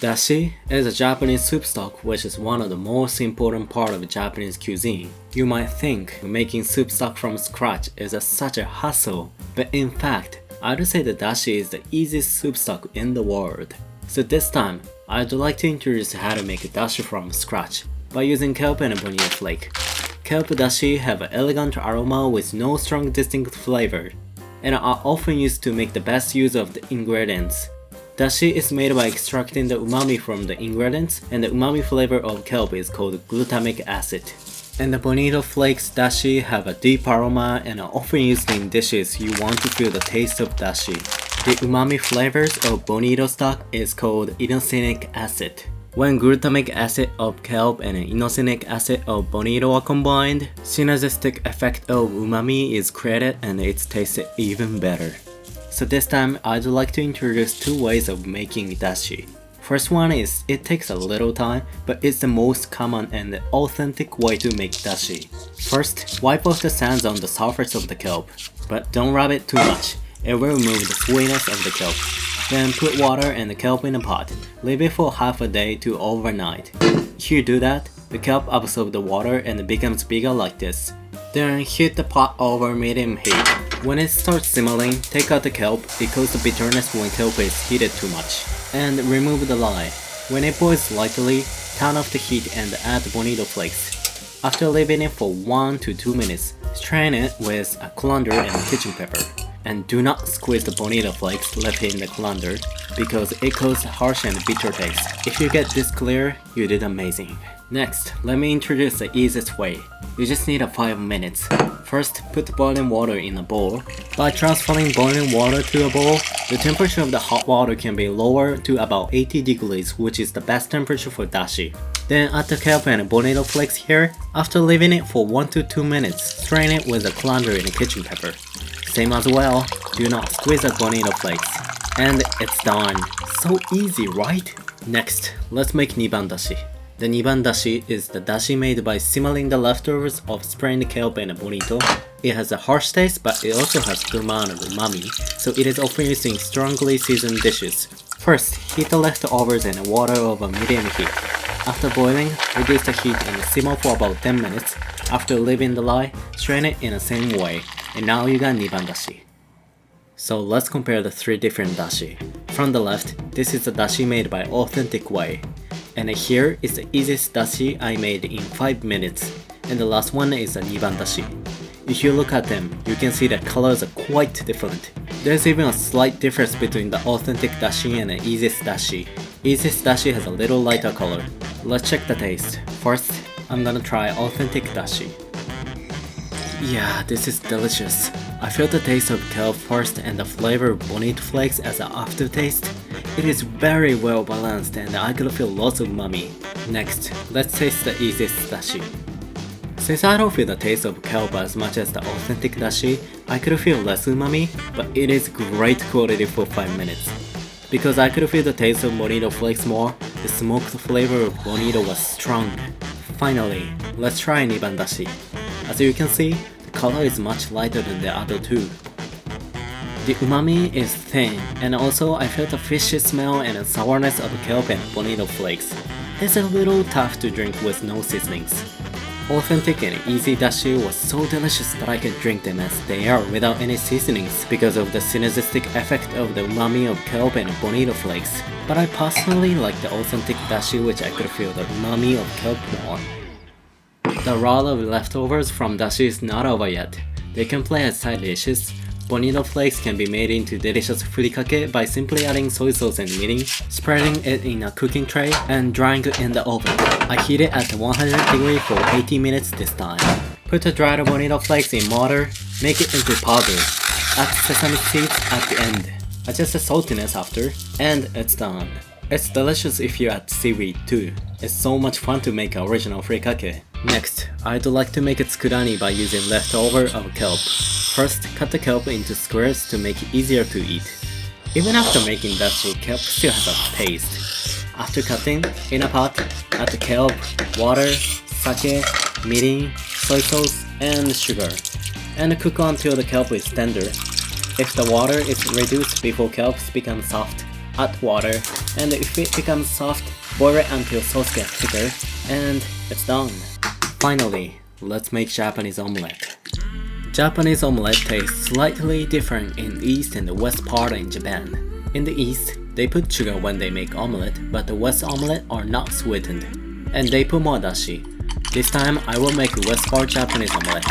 Dashi is a Japanese soup stock which is one of the most important part of Japanese cuisine. You might think making soup stock from scratch is such a hassle, but in fact, I'd say that dashi is the easiest soup stock in the world. So this time, I'd like to introduce how to make a dashi from scratch by using kelp and a bonito flake. Kelp dashi have an elegant aroma with no strong distinct flavor, and are often used to make the best use of the ingredients. Dashi is made by extracting the umami from the ingredients, and the umami flavor of kelp is called glutamic acid. And the bonito flakes dashi have a deep aroma and are often used in dishes you want to feel the taste of dashi. The umami flavors of bonito stock is called inosinic acid. When glutamic acid of kelp and inosinic acid of bonito are combined, synergistic effect of umami is created and it's tasted even better. So this time, I'd like to introduce two ways of making dashi. First one is, it takes a little time, but it's the most common and authentic way to make dashi. First, wipe off the sands on the surface of the kelp, but don't rub it too much, it will remove the sweetness of the kelp. Then put water and the kelp in a pot, leave it for half a day to overnight. If you do that, the kelp absorbs the water and becomes bigger like this. Then heat the pot over medium heat. When it starts simmering, take out the kelp because the bitterness when kelp is heated too much. And remove the lye. When it boils lightly, turn off the heat and add the bonito flakes. After leaving it for 1 to 2 minutes, strain it with a colander and kitchen pepper. And do not squeeze the bonito flakes left in the colander because it causes harsh and bitter taste. If you get this clear, you did amazing. Next, let me introduce the easiest way. You just need 5 minutes. First, put boiling water in a bowl. By transferring boiling water to a bowl, the temperature of the hot water can be lowered to about 80 degrees, which is the best temperature for dashi. Then add the kelp and bonito flakes here. After leaving it for 1 to 2 minutes, strain it with a colander and a kitchen pepper. Same as well, do not squeeze the bonito flakes. And it's done. So easy, right? Next, let's make niban dashi. The niban dashi is the dashi made by simmering the leftovers of strained kelp and bonito. It has a harsh taste, but it also has good amount of umami, so it is often used in strongly seasoned dishes. First, heat the leftovers in water over medium heat. After boiling, reduce the heat and simmer for about 10 minutes. After leaving the lye, strain it in the same way, and now you got niban dashi. So let's compare the 3 different dashi. From the left, this is the dashi made by authentic way. And here is the easiest dashi I made in 5 minutes. And the last one is a niban dashi. If you look at them, you can see the colors are quite different. There's even a slight difference between the authentic dashi and the easiest dashi. Easiest dashi has a little lighter color. Let's check the taste. First, I'm gonna try authentic dashi. Yeah, this is delicious. I feel the taste of kelp first and the flavor of bonito flakes as an aftertaste. It is very well balanced and I could feel lots of umami. Next, let's taste the easiest dashi. Since I don't feel the taste of kelp as much as the authentic dashi, I could feel less umami, but it is great quality for 5 minutes. Because I could feel the taste of bonito flakes more, the smoked flavor of bonito was strong. Finally, let's try niban dashi. As you can see, the color is much lighter than the other two. The umami is thin, and also I felt the fishy smell and the sourness of kelp and bonito flakes. It's a little tough to drink with no seasonings. Authentic and easy dashi was so delicious that I could drink them as they are without any seasonings because of the synergistic effect of the umami of kelp and bonito flakes. But I personally like the authentic dashi, which I could feel the umami of kelp more. The roll of leftovers from dashi is not over yet. They can play as side dishes. Bonito flakes can be made into delicious furikake by simply adding soy sauce and kneading, spreading it in a cooking tray, and drying it in the oven. I heat it at 100 degrees for 80 minutes this time. Put the dried bonito flakes in mortar, make it into powder. Add sesame seeds at the end. Adjust the saltiness after, and it's done. It's delicious if you add seaweed too. It's so much fun to make original furikake. Next, I'd like to make a tsukudani by using leftover of kelp. First, cut the kelp into squares to make it easier to eat. Even after making dashi, kelp still has a taste. After cutting, in a pot, add the kelp, water, sake, mirin, soy sauce, and sugar. And cook until the kelp is tender. If the water is reduced before kelp becomes soft, add water, and if it becomes soft, boil it until sauce gets thicker, and it's done. Finally, let's make Japanese omelette. Japanese omelette tastes slightly different in the east and the west part in Japan. In the east, they put sugar when they make omelette, but the west omelette are not sweetened, and they put more dashi. This time I will make west part Japanese omelette.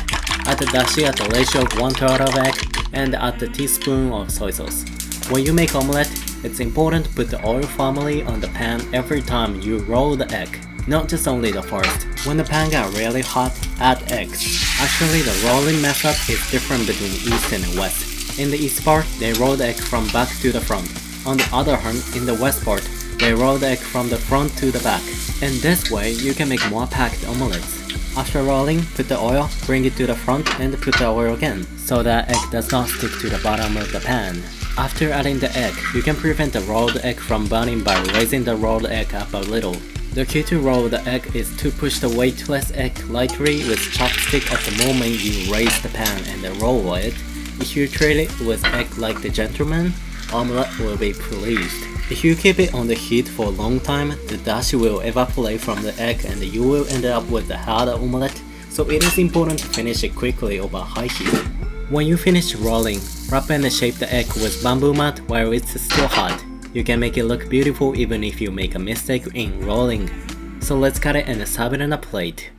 Add the dashi at the ratio of 1/3 of egg and add the teaspoon of soy sauce. When you make omelette, it's important to put the oil firmly on the pan every time you roll the egg, not just only the first. When the pan got really hot, add eggs. Actually, the rolling method is different between east and west. In the east part, they roll the egg from back to the front. On the other hand, in the west part, they roll the egg from the front to the back. In this way, you can make more packed omelettes. After rolling, put the oil, bring it to the front and put the oil again, so that egg does not stick to the bottom of the pan. After adding the egg, you can prevent the rolled egg from burning by raising the rolled egg up a little. The key to roll the egg is to push the weightless egg lightly with chopstick at the moment you raise the pan and then roll it. If you treat it with egg like the gentleman, omelette will be pleased. If you keep it on the heat for a long time, the dashi will evaporate from the egg and you will end up with a hard omelette, so it is important to finish it quickly over high heat. When you finish rolling, wrap and shape the egg with bamboo mat while it's still hot. You can make it look beautiful even if you make a mistake in rolling. So let's cut it and serve it on a plate.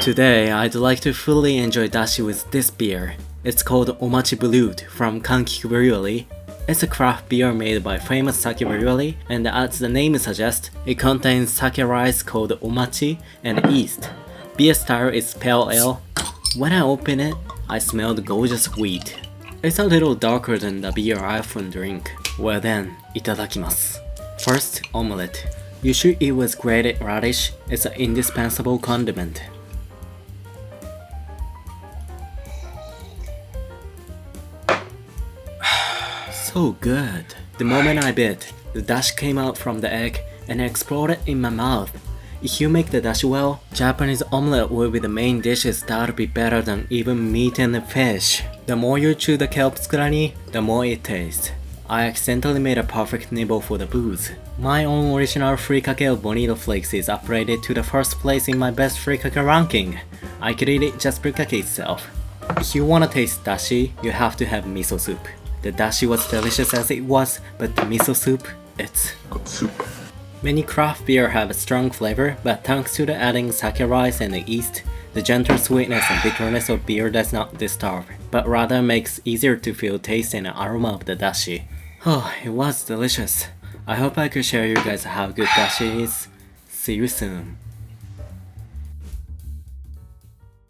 Today, I'd like to fully enjoy dashi with this beer. It's called Omachi Brut from Kankiku Brewery. It's a craft beer made by famous sake brewery, and as the name suggests, it contains sake rice called omachi and yeast. Beer style is pale ale. When I opened it, I smelled gorgeous wheat. It's a little darker than the beer I often drink. Well then, itadakimasu. First, omelette. You should eat with grated radish. It's an indispensable condiment. So good. The moment I bit, the dashi came out from the egg and exploded in my mouth. If you make the dashi well, Japanese omelette will be the main dishes that'll be better than even meat and fish. The more you chew the kelp tsukudani, the more it tastes. I accidentally made a perfect nibble for the booze. My own original furikake of bonito flakes is upgraded to the first place in my best furikake ranking. I could eat it just furikake itself. If you wanna taste dashi, you have to have miso soup. The dashi was delicious as it was, but the miso soup, it's good soup. Many craft beer have a strong flavor, but thanks to the adding sake rice and the yeast, the gentle sweetness and bitterness of beer does not disturb, but rather makes easier to feel taste and aroma of the dashi. Oh, it was delicious. I hope I could share you guys how good dashi is. See you soon.